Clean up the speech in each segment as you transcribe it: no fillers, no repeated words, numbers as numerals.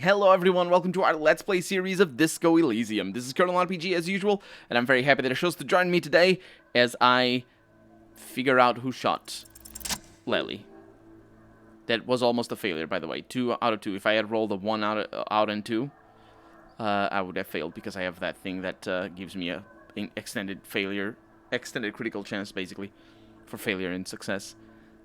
Hello everyone, welcome to our Let's Play series of Disco Elysium. This is Colonel RPG as usual, and I'm very happy that it chose to join me today as I figure out who shot Lely. That was almost a failure, by the way. 2 out of 2. If I had rolled a 1 out and 2, I would have failed because I have that thing that gives me a extended critical chance, basically, for failure and success.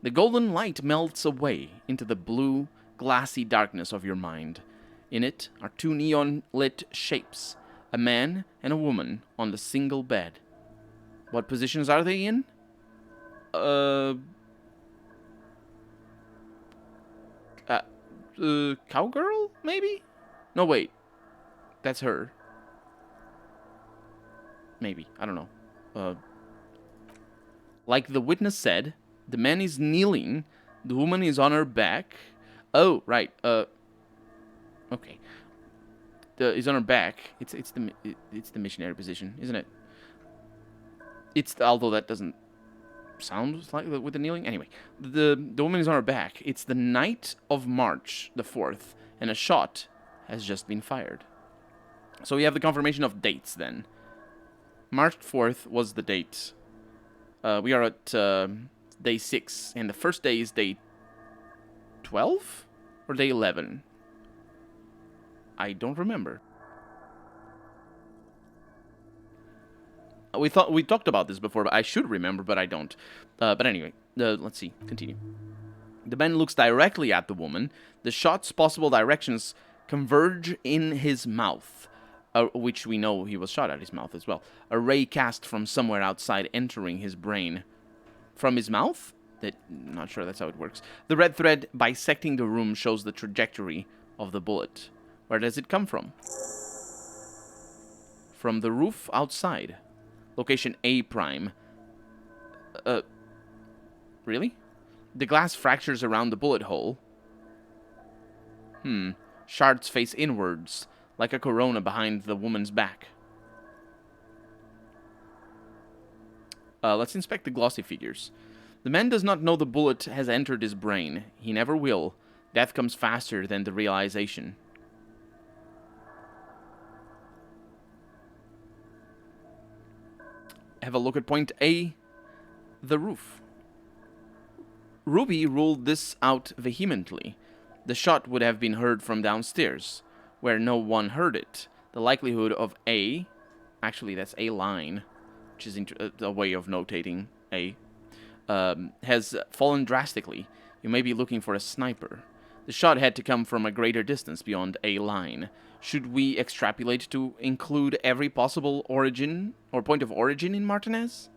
The golden light melts away into the blue, glassy darkness of your mind. In it are 2 neon-lit shapes, a man and a woman on the single bed. What positions are they in? Cowgirl, maybe? No, wait. That's her. Maybe. I don't know. Like the witness said, the man is kneeling, the woman is on her back. Oh, right. Okay. Is on her back. It's the missionary position, isn't it? Although that doesn't sound like with the kneeling. Anyway, the woman is on her back. It's the night of March the 4th, and a shot has just been fired. So we have the confirmation of dates then. March 4th was the date. We are at day 6, and the first day is day 12 or day 11. I don't remember. We talked about this before, but I should remember, but I don't. But anyway, let's see. Continue. The man looks directly at the woman. The shot's possible directions converge in his mouth, which we know he was shot at his mouth as well. A ray cast from somewhere outside entering his brain. From his mouth? Not sure that's how it works. The red thread bisecting the room shows the trajectory of the bullet. Where does it come from? From the roof outside. Location A prime. Really? The glass fractures around the bullet hole. Shards face inwards, like a corona behind the woman's back. Let's inspect the glossy figures. The man does not know the bullet has entered his brain. He never will. Death comes faster than the realization. Have a look at point A, the roof. Ruby ruled this out vehemently. The shot would have been heard from downstairs, where no one heard it. The likelihood of A, actually that's A line, which is a way of notating A, has fallen drastically. You may be looking for a sniper. The shot had to come from a greater distance beyond A line. Should we extrapolate to include every possible origin or point of origin in Martinez?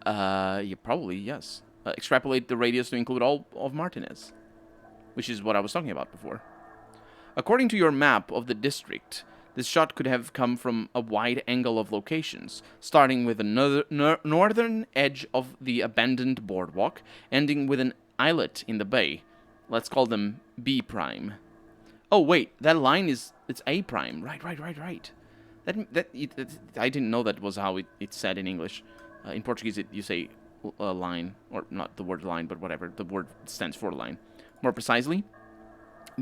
Yeah, probably, yes. Extrapolate the radius to include all of Martinez, which is what I was talking about before. According to your map of the district, this shot could have come from a wide angle of locations, starting with the northern edge of the abandoned boardwalk, ending with an islet in the bay. Let's call them B prime. Oh wait, that line it's A prime. Right. I didn't know that was how it's said in English. In Portuguese, you say a line, or not the word line, but whatever. The word stands for line. More precisely,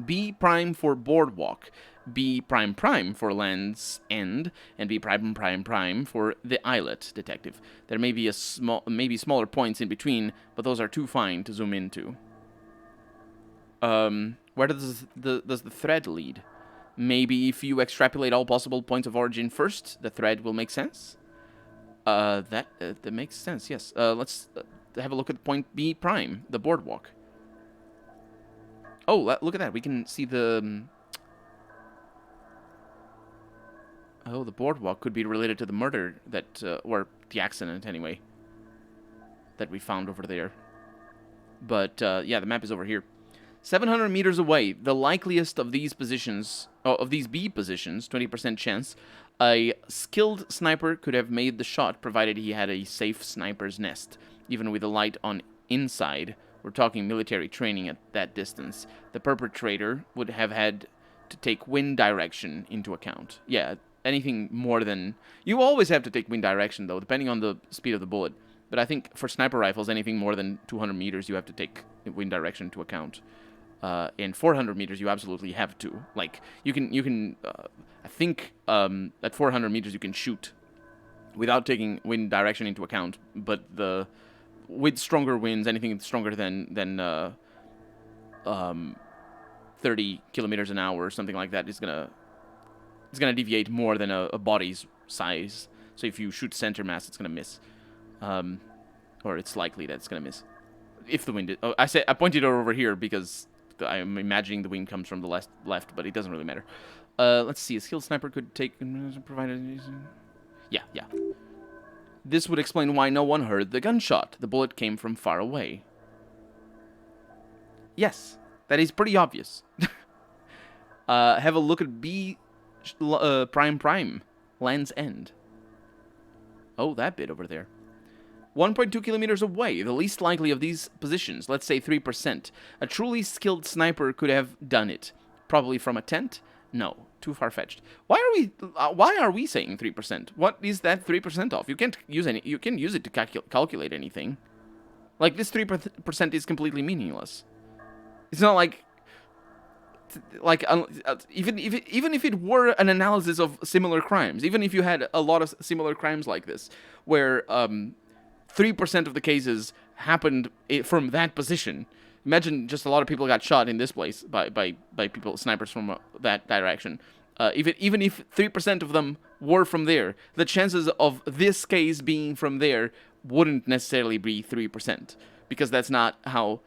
B prime for boardwalk, B prime prime for Land's End, and B prime prime prime for the islet, detective. There may be maybe smaller points in between, but those are too fine to zoom into. Where does the thread lead? Maybe if you extrapolate all possible points of origin first, the thread will make sense? That makes sense, yes. Let's have a look at point B prime, the boardwalk. Oh, look at that. We can see the... the boardwalk could be related to the murder or the accident, anyway, that we found over there. But, yeah, the map is over here. 700 meters away, the likeliest of these positions, of these B positions, 20% chance, a skilled sniper could have made the shot, provided he had a safe sniper's nest. Even with the light on inside, we're talking military training at that distance, the perpetrator would have had to take wind direction into account. Yeah, anything more than... You always have to take wind direction, though, depending on the speed of the bullet. But I think for sniper rifles, anything more than 200 meters, you have to take wind direction into account. In 400 meters, you absolutely have to. Like, you can. I think at 400 meters you can shoot without taking wind direction into account, but with stronger winds, anything stronger than 30 kilometers an hour or something like that is gonna deviate more than a body's size. So if you shoot center mass, it's gonna miss, or it's likely that it's gonna miss. If the wind is, I pointed it over here because I'm imagining the wind comes from the left, but it doesn't really matter. Let's see. A skilled sniper could take provided. Yeah. This would explain why no one heard the gunshot. The bullet came from far away. Yes, that is pretty obvious. Have a look at B prime, Land's End. Oh, that bit over there. 1.2 kilometers away, the least likely of these positions, let's say 3%. A truly skilled sniper could have done it. Probably from a tent? No, too far-fetched. Why are we saying 3%? What is that 3% of? You can't use you can use it to calculate anything. Like, this 3% is completely meaningless. It's not like even if it were an analysis of similar crimes, even if you had a lot of similar crimes like this, where 3% of the cases happened from that position. Imagine just a lot of people got shot in this place by people, snipers from that direction. Even if 3% of them were from there, the chances of this case being from there wouldn't necessarily be 3%, because that's not how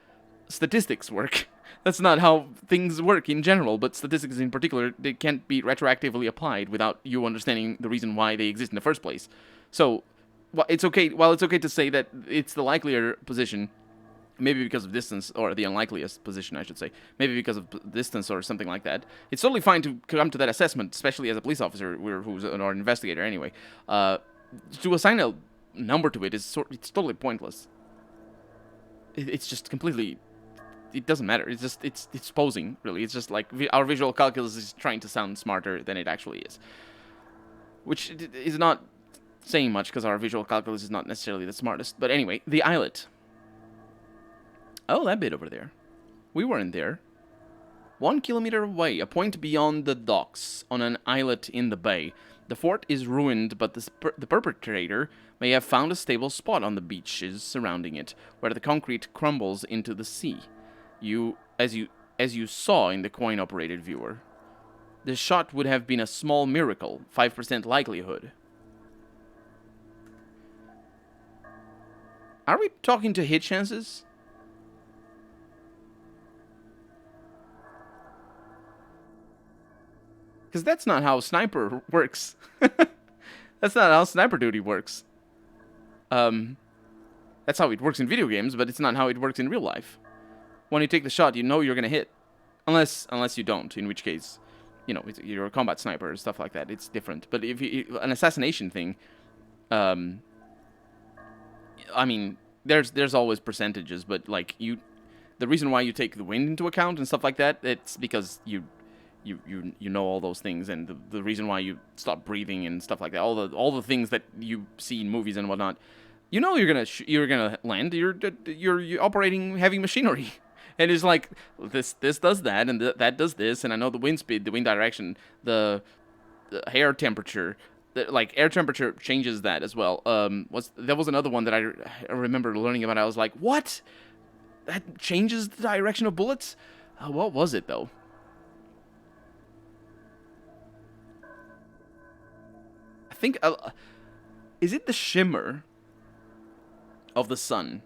statistics work. That's not how things work in general, but statistics in particular, they can't be retroactively applied without you understanding the reason why they exist in the first place. So, it's okay. While it's okay to say that it's the likelier position, maybe because of distance, or the unlikeliest position, I should say, maybe because of distance or something like that, it's totally fine to come to that assessment, especially as a police officer who's an investigator anyway. To assign a number to it it's totally pointless. It's just completely. It doesn't matter. It's posing, really. It's just like our visual calculus is trying to sound smarter than it actually is, which is not saying much because our visual calculus is not necessarily the smartest. But anyway, the islet. Oh, that bit over there. We weren't there. 1 kilometer away, a point beyond the docks, on an islet in the bay. The fort is ruined, but the perpetrator may have found a stable spot on the beaches surrounding it, where the concrete crumbles into the sea. As you saw in the coin-operated viewer. The shot would have been a small miracle, 5% likelihood. Are we talking to hit chances? Because that's not how sniper works. That's not how sniper duty works. That's how it works in video games, but it's not how it works in real life. When you take the shot, you know you're gonna hit, unless you don't. In which case, you're a combat sniper and stuff like that. It's different. But if an assassination thing, I mean, there's always percentages, but like the reason why you take the wind into account and stuff like that, it's because you know all those things, and the reason why you stop breathing and stuff like that, all the things that you see in movies and whatnot, you're gonna land. You're operating heavy machinery, and it's like this does that, and that does this, and I know the wind speed, the wind direction, the air temperature. Like air temperature changes that as well. There was another one that I remember learning about. I was like, what? That changes the direction of bullets? What was it though? I think is it the shimmer of the sun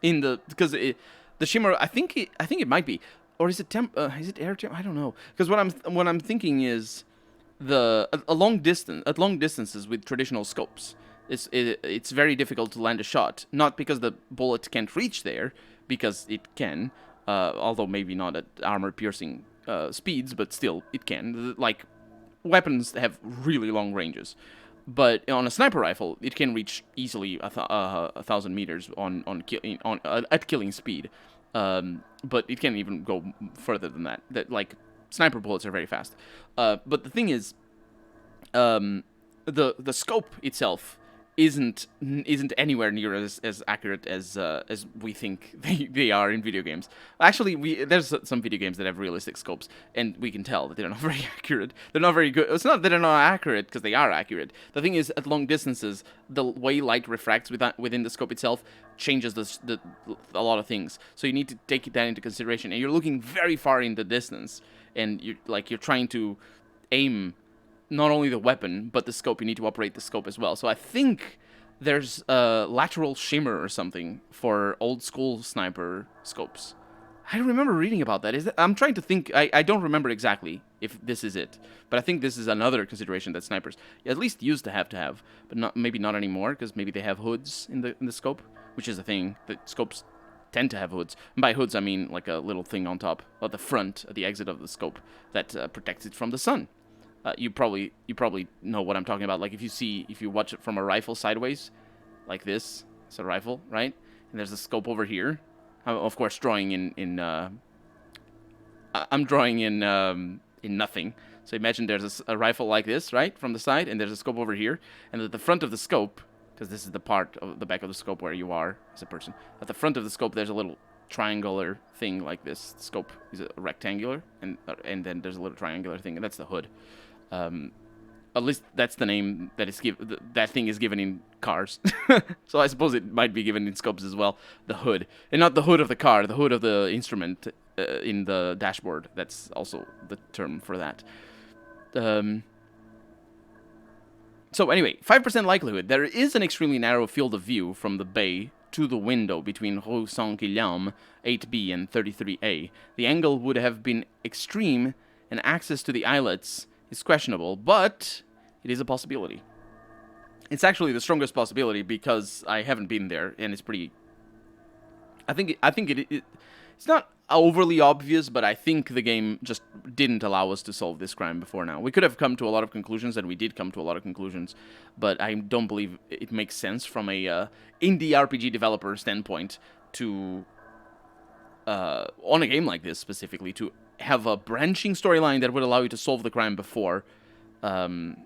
in because the shimmer? I think it might be, or is it air temp? I don't know, because what I'm thinking is. At long distances with traditional scopes, it's very difficult to land a shot. Not because the bullet can't reach there, because it can, although maybe not at armor-piercing speeds, but still it can. Like weapons have really long ranges, but on a sniper rifle, it can reach easily 1,000 meters at killing speed. But it can even go further than that. Like. Sniper bullets are very fast. But the thing is, the scope itself isn't anywhere near as accurate as we think they are in video games. Actually, there's some video games that have realistic scopes, and we can tell that they're not very accurate. They're not very good. It's not that they're not accurate, because they are accurate. The thing is, at long distances, the way light refracts within the scope itself changes a lot of things. So you need to take that into consideration, and you're looking very far in the distance, and you're trying to aim not only the weapon, but the scope. You need to operate the scope as well. So I think there's a lateral shimmer or something for old school sniper scopes. I remember reading about that. I'm trying to think. I don't remember exactly if this is it, but I think this is another consideration that snipers at least used to have, but maybe not anymore, because maybe they have hoods in the scope, which is a thing that scopes tend to have hoods. And by hoods, I mean like a little thing on top, at the front, at the exit of the scope, that protects it from the sun. You probably know what I'm talking about. Like if you watch it from a rifle sideways, like this, it's a rifle, right? And there's a scope over here. I'm of course drawing I'm drawing in nothing. So imagine there's a rifle like this, right, from the side, and there's a scope over here, and at the front of the scope, because this is the part of the back of the scope where you are as a person. At the front of the scope, there's a little triangular thing like this. The scope is a rectangular, and then there's a little triangular thing, and that's the hood. At least that's the name that is that thing is given in cars. So I suppose it might be given in scopes as well. The hood, and not the hood of the car, the hood of the instrument in the dashboard. That's also the term for that. So anyway, 5% likelihood. There is an extremely narrow field of view from the bay to the window between Rue Saint-Guillaume, 8B, and 33A. The angle would have been extreme, and access to the islets is questionable, but it is a possibility. It's actually the strongest possibility because I haven't been there, and it's pretty. I think it's not overly obvious, but I think the game just didn't allow us to solve this crime before now. We could have come to a lot of conclusions, and we did come to a lot of conclusions, but I don't believe it makes sense from a indie RPG developer standpoint to on a game like this specifically to have a branching storyline that would allow you to solve the crime before, it's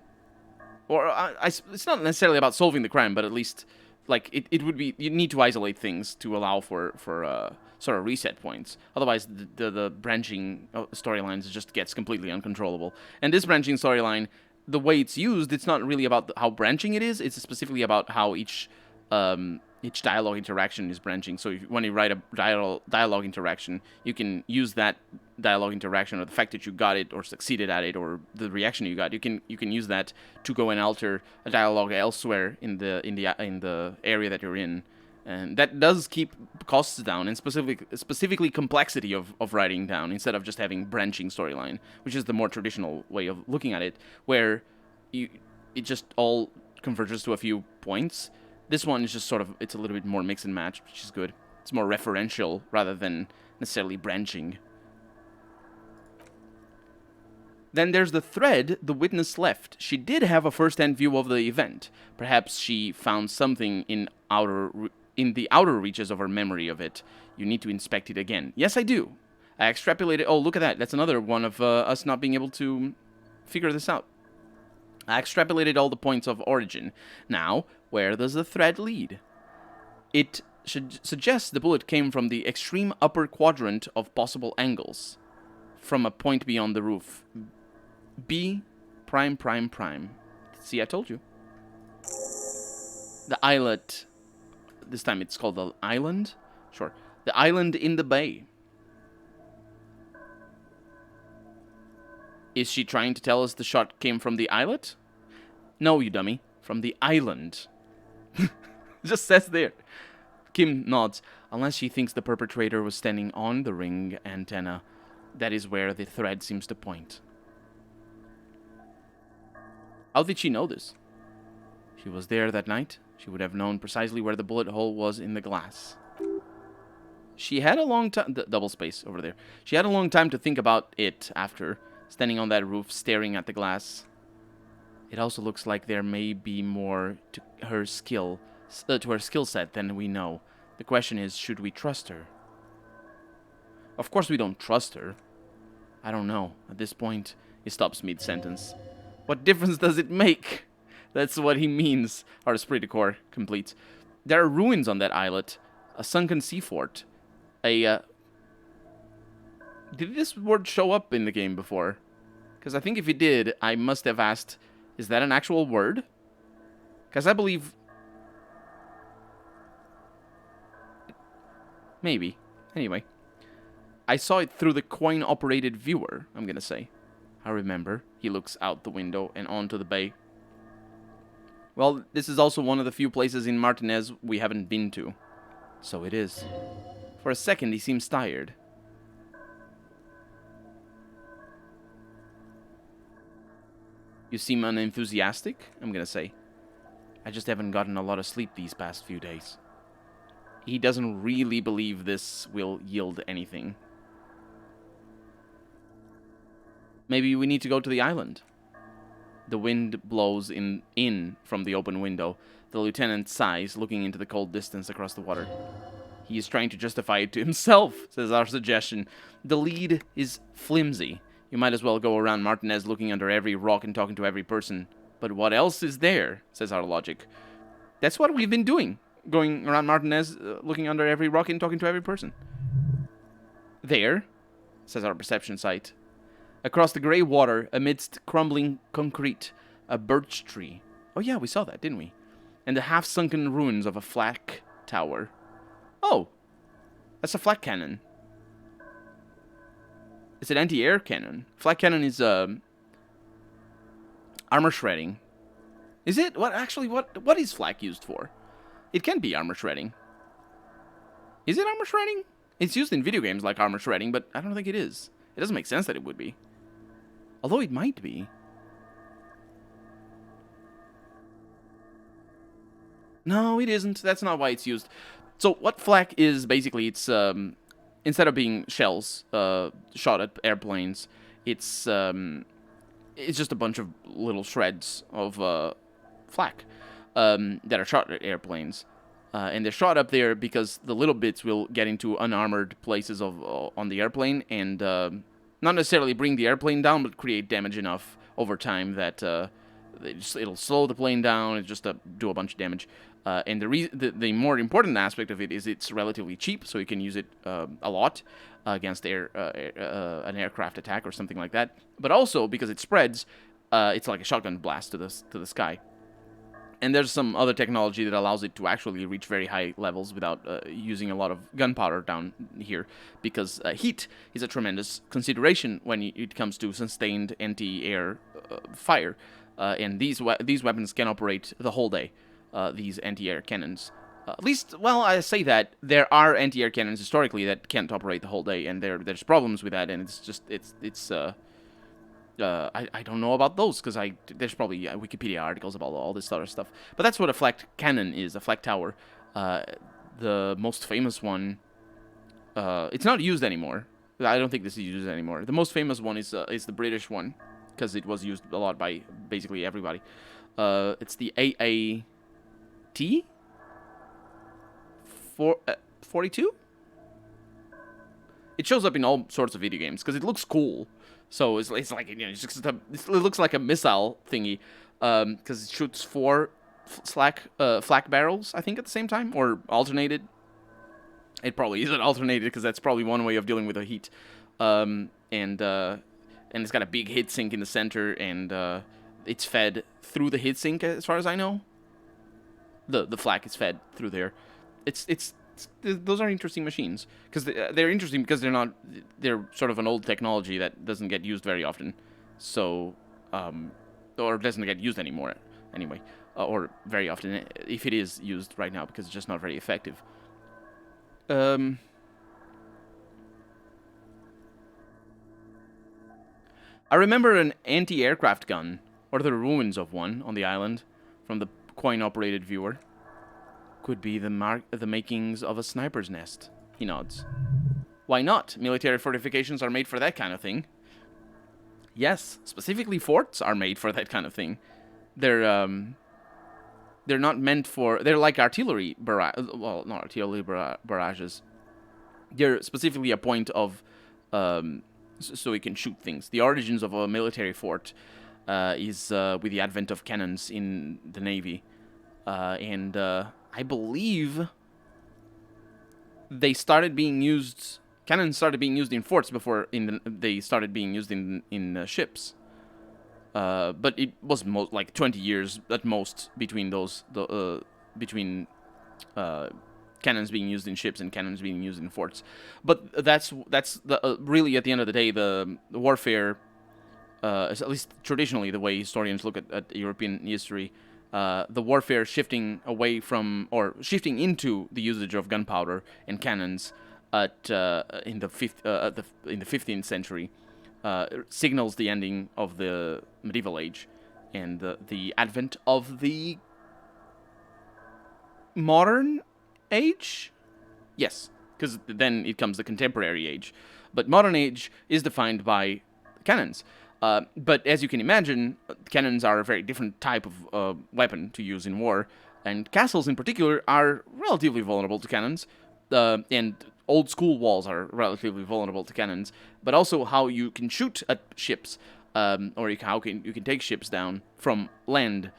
not necessarily about solving the crime, but at least like it would be, you need to isolate things to allow for sort of reset points. Otherwise, the branching storylines just gets completely uncontrollable. And this branching storyline, the way it's used, it's not really about how branching it is. It's specifically about how each dialogue interaction is branching. So when you write a dialogue interaction, you can use that dialogue interaction, or the fact that you got it or succeeded at it, or the reaction you got. You can use that to go and alter a dialogue elsewhere in the area that you're in, and that does keep costs down, and specifically complexity of writing down, instead of just having branching storyline, which is the more traditional way of looking at it, where it just all converges to a few points. This one is just sort of, it's a little bit more mix and match, which is good. It's more referential rather than necessarily branching. Then there's the thread the witness left. She did have a first-hand view of the event. Perhaps she found something in the outer reaches of her memory of it. You need to inspect it again. Yes, I do. I extrapolated. Oh, look at that. That's another one of us not being able to figure this out. I extrapolated all the points of origin. Now, where does the thread lead? It suggests the bullet came from the extreme upper quadrant of possible angles, from a point beyond the roof. B prime prime prime. See, I told you. The islet. This time it's called the island? Sure. The island in the bay. Is she trying to tell us the shot came from the islet? No, you dummy. From the island. Just says there. Kim nods. Unless she thinks the perpetrator was standing on the ring antenna. That is where the thread seems to point. How did she know this? She was there that night. She would have known precisely where the bullet hole was in the glass. She had a long time... Double space over there. She had a long time to think about it after, standing on that roof, staring at the glass. It also looks like there may be more to her skill set than we know. The question is, should we trust her? Of course we don't trust her. I don't know. At this point, he stops mid-sentence. What difference does it make? That's what he means. Our esprit de corps completes. There are ruins on that islet, a sunken sea fort, a. Did this word show up in the game before? Because I think if it did, I must have asked, is that an actual word? Because I believe. Maybe. Anyway. I saw it through the coin-operated viewer, I'm gonna say. I remember. He looks out the window and onto the bay. Well, this is also one of the few places in Martinez we haven't been to. So it is. For a second, he seems tired. You seem unenthusiastic, I'm gonna say. I just haven't gotten a lot of sleep these past few days. He doesn't really believe this will yield anything. Maybe we need to go to the island. The wind blows in from the open window. The lieutenant sighs, looking into the cold distance across the water. He is trying to justify it to himself, says our suggestion. The lead is flimsy. You might as well go around Martinez looking under every rock and talking to every person. But what else is there, says our logic. That's what we've been doing. Going around Martinez, looking under every rock and talking to every person. There, says our perception sight. Across the grey water, amidst crumbling concrete, a birch tree. Oh yeah, we saw that, didn't we? And the half-sunken ruins of a flak tower. Oh, that's a flak cannon. It's an anti-air cannon. Flak cannon is armor shredding. Is it? What is flak used for? It can be armor shredding. Is it armor shredding? It's used in video games like armor shredding, but I don't think it is. It doesn't make sense that it would be. Although it might be. No, it isn't. That's not why it's used. So what flak is basically, it's instead of being shells shot at airplanes, it's just a bunch of little shreds of flak that are shot at airplanes. And they're shot up there because the little bits will get into unarmored places on the airplane and not necessarily bring the airplane down, but create damage enough over time that it'll slow the plane down and just do a bunch of damage. And the more important aspect of it is it's relatively cheap, so you can use it a lot against an aircraft attack or something like that. But also, because it spreads, it's like a shotgun blast to the sky. And there's some other technology that allows it to actually reach very high levels without using a lot of gunpowder down here, because heat is a tremendous consideration when it comes to sustained anti-air fire. And these weapons can operate the whole day, these anti-air cannons. At least, well, I say that there are anti-air cannons historically that can't operate the whole day, and there's problems with that, and I don't know about those, because there's probably Wikipedia articles about all this other stuff. But that's what a flak cannon is, a flak tower. The most famous one, it's not used anymore. I don't think this is used anymore. The most famous one is the British one, because it was used a lot by basically everybody. It's the AAT 42? It shows up in all sorts of video games, because it looks cool. So it's like, you know, it looks like a missile thingy, because it shoots 4 flak barrels, I think, at the same time, or alternated. It probably isn't alternated, because that's probably one way of dealing with the heat. And it's got a big heat sink in the center, and it's fed through the heat sink, as far as I know. The flak is fed through there. Those are interesting machines, because they're interesting because they're sort of an old technology that doesn't get used very often, so or doesn't get used anymore anyway, or very often if it is used right now, because it's just not very effective. I remember an anti-aircraft gun, or the ruins of one, on the island from the coin-operated viewer. Could be the makings of a sniper's nest, he nods. Why not? Military fortifications are made for that kind of thing. Yes, specifically forts are made for that kind of thing. They're not meant for... They're like artillery barrages. Well, not artillery barrages. They're specifically a point of... so you can shoot things. The origins of a military fort is with the advent of cannons in the Navy. And I believe they started being used. Cannons started being used in forts before they started being used in ships. But it was like 20 years at most between between cannons being used in ships and cannons being used in forts. But that's really, at the end of the day, the warfare, at least traditionally the way historians look at European history, the warfare shifting away from, or shifting into, the usage of gunpowder and cannons in the 15th century signals the ending of the medieval age and the advent of the modern age. Yes, because then it comes the contemporary age. But modern age is defined by cannons. But as you can imagine, cannons are a very different type of weapon to use in war, and castles in particular are relatively vulnerable to cannons, and old school walls are relatively vulnerable to cannons. But also how you can shoot at ships, or how you can take ships down from land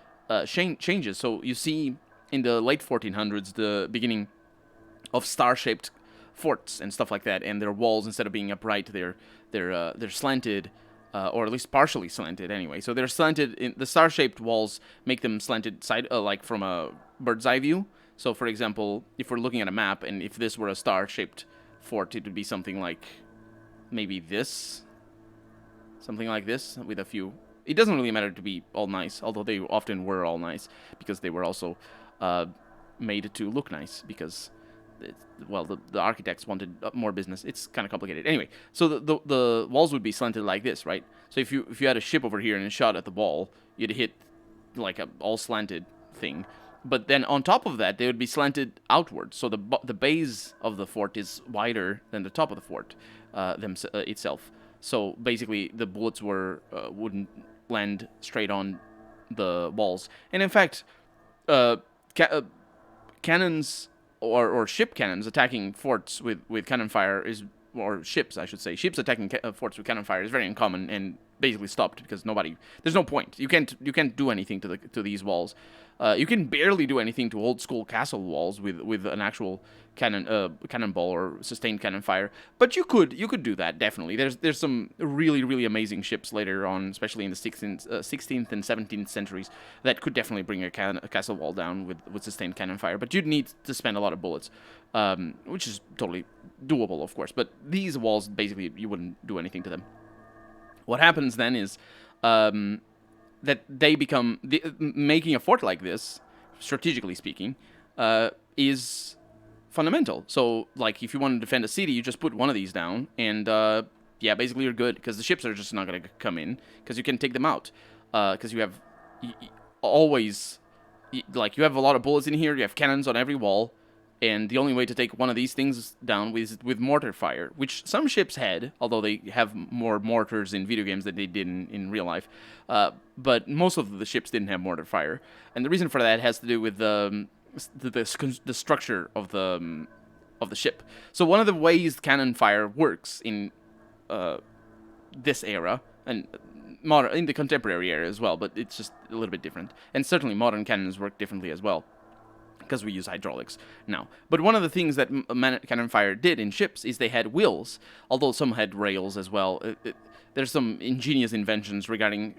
changes. So you see in the late 1400s the beginning of star-shaped forts and stuff like that, and their walls, instead of being upright, they're slanted, or at least partially slanted anyway. So they're slanted. The star-shaped walls make them slanted side, like from a bird's eye view. So, for example, if we're looking at a map, and if this were a star-shaped fort, it would be something like maybe this, something like this, with a few. It doesn't really matter to be all nice, although they often were all nice because they were also made to look nice because, well, the architects wanted more business. It's kind of complicated. Anyway, so the walls would be slanted like this, right? So if you had a ship over here and shot at the wall, you'd hit like a all slanted thing. But then on top of that, they would be slanted outwards. So the base of the fort is wider than the top of the fort itself. So basically, the bullets wouldn't land straight on the walls. And in fact, cannons or ship cannons attacking forts with cannon fire or ships, I should say, ships attacking forts with cannon fire is very uncommon and basically stopped because there's no point. You can't do anything to these walls. You can barely do anything to old school castle walls with an actual cannonball or sustained cannon fire. But you could do that, definitely. There's some really, really amazing ships later on, especially in the 16th and 17th centuries, that could definitely bring a castle wall down with sustained cannon fire. But you'd need to spend a lot of bullets, which is totally doable, of course. But these walls, basically, you wouldn't do anything to them. What happens then is that they become making a fort like this, strategically speaking, is fundamental. So, like, if you want to defend a city, you just put one of these down, and basically you're good because the ships are just not going to come in because you can take them out because you have always you have a lot of bullets in here. You have cannons on every wall. And the only way to take one of these things down is with mortar fire, which some ships had, although they have more mortars in video games than they did in real life. But most of the ships didn't have mortar fire. And the reason for that has to do with the structure of the ship. So one of the ways cannon fire works in this era, and in the contemporary era as well, but it's just a little bit different. And certainly modern cannons work differently as well, because we use hydraulics now. But one of the things that cannon fire did in ships is they had wheels, although some had rails as well. There's some ingenious inventions regarding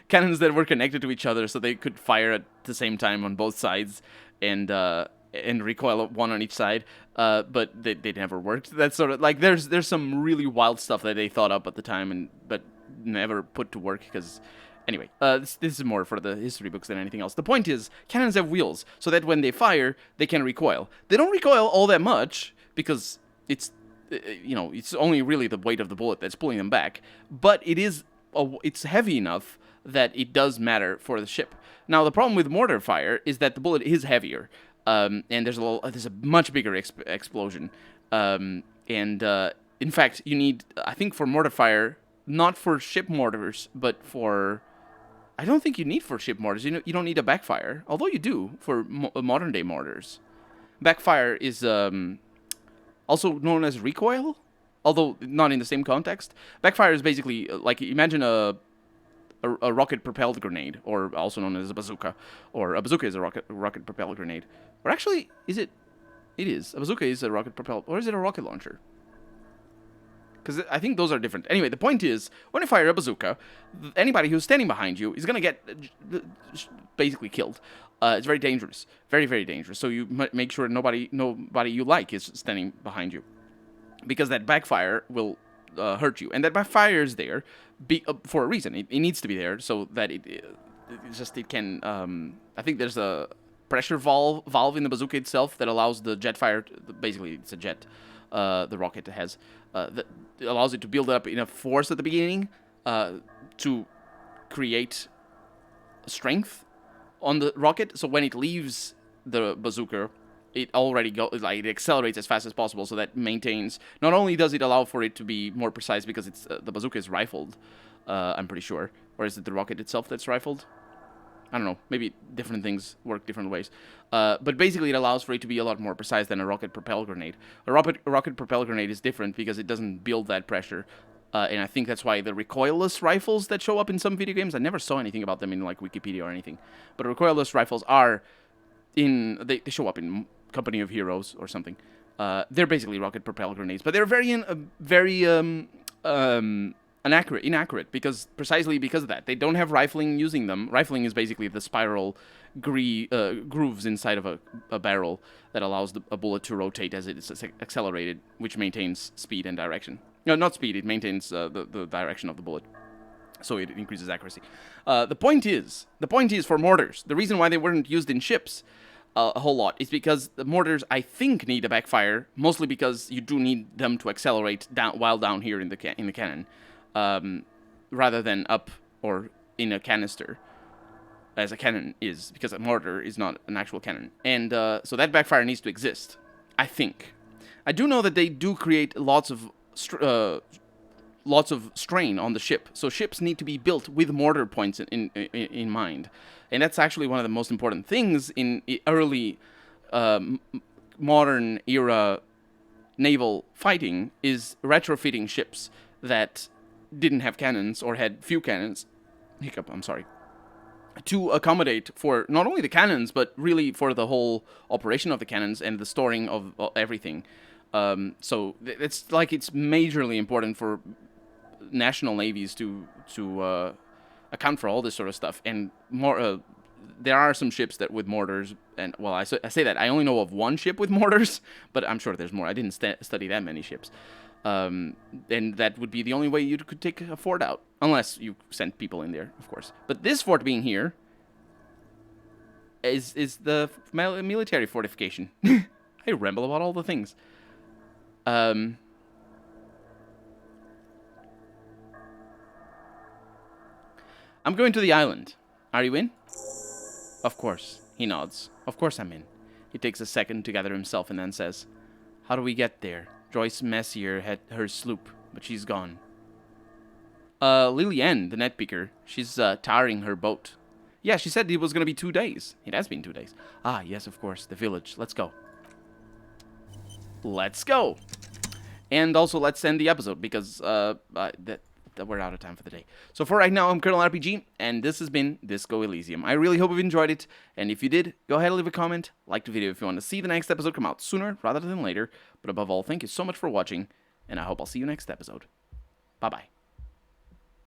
cannons that were connected to each other so they could fire at the same time on both sides and recoil one on each side, but they never worked. That's sort of like there's some really wild stuff that they thought up at the time but never put to work because... Anyway, this is more for the history books than anything else. The point is, cannons have wheels, so that when they fire, they can recoil. They don't recoil all that much, because it's only really the weight of the bullet that's pulling them back. But it's heavy enough that it does matter for the ship. Now, the problem with mortar fire is that the bullet is heavier, and there's a much bigger explosion. In fact, you need, I think, for mortar fire, not for ship mortars, but for... I don't think you need for ship mortars. You don't need a backfire, although you do for modern day mortars. Backfire is also known as recoil, although not in the same context. Backfire is basically like, imagine a a rocket-propelled grenade, or also known as a bazooka, or a bazooka is a rocket-propelled grenade. Or actually, is it? It is. A bazooka is a rocket-propelled, or is it a rocket launcher? Because I think those are different. Anyway, the point is, when you fire a bazooka, anybody who's standing behind you is gonna get basically killed. It's very dangerous, very, very dangerous. So you make sure nobody you like is standing behind you, because that backfire will hurt you, and that backfire is there for a reason. It needs to be there so that it can. I think there's a pressure valve in the bazooka itself that allows the jet fire. Basically, it's a jet. The rocket has that allows it to build up enough force at the beginning to create strength on the rocket. So when it leaves the bazooka, it already it accelerates as fast as possible. So that maintains. Not only does it allow for it to be more precise because it's the bazooka is rifled. I'm pretty sure, or is it the rocket itself that's rifled? I don't know, maybe different things work different ways. But basically it allows for it to be a lot more precise than a rocket-propelled grenade. A rocket-propelled grenade is different because it doesn't build that pressure. And I think that's why the recoilless rifles that show up in some video games, I never saw anything about them in like Wikipedia or anything, but recoilless rifles are they show up in Company of Heroes or something. They're basically rocket-propelled grenades, but they're very inaccurate precisely because of that. They don't have rifling using them. Rifling is basically the spiral grooves inside of a barrel that allows a bullet to rotate as it is accelerated, which maintains speed and direction. No, not speed. It maintains the direction of the bullet, so it increases accuracy. The point is for mortars, the reason why they weren't used in ships a whole lot is because the mortars, I think, need a backfire, mostly because you do need them to accelerate while down here in the cannon. Rather than up or in a canister, as a cannon is, because a mortar is not an actual cannon. And so that backfire needs to exist, I think. I do know that they do create lots of strain on the ship, so ships need to be built with mortar points in mind. And that's actually one of the most important things in early modern era naval fighting, is retrofitting ships that didn't have cannons or had few cannons, to accommodate for not only the cannons, but really for the whole operation of the cannons and the storing of everything. So it's majorly important for national navies to account for all this sort of stuff. And more, there are some ships that with mortars, and well, I say that I only know of one ship with mortars, but I'm sure there's more. I didn't study that many ships. And that would be the only way you could take a fort out, unless you sent people in there, of course. But this fort being here is the military fortification. I ramble about all the things. I'm going to the island. Are you in? Of course. He nods. Of course I'm in. He takes a second to gather himself and then says, "How do we get there? Joyce Messier had her sloop, but she's gone." Lillian, the net picker, she's tarring her boat. Yeah, she said it was going to be 2 days. It has been 2 days. Ah, yes, of course, the village. Let's go. Let's go. And also, let's end the episode, because we're out of time for the day. So for right now, I'm Colonel RPG, and this has been Disco Elysium. I really hope you've enjoyed it, and if you did, go ahead and leave a comment, like the video if you want to see the next episode come out sooner rather than later. But above all, thank you so much for watching, and I hope I'll see you next episode. Bye-bye.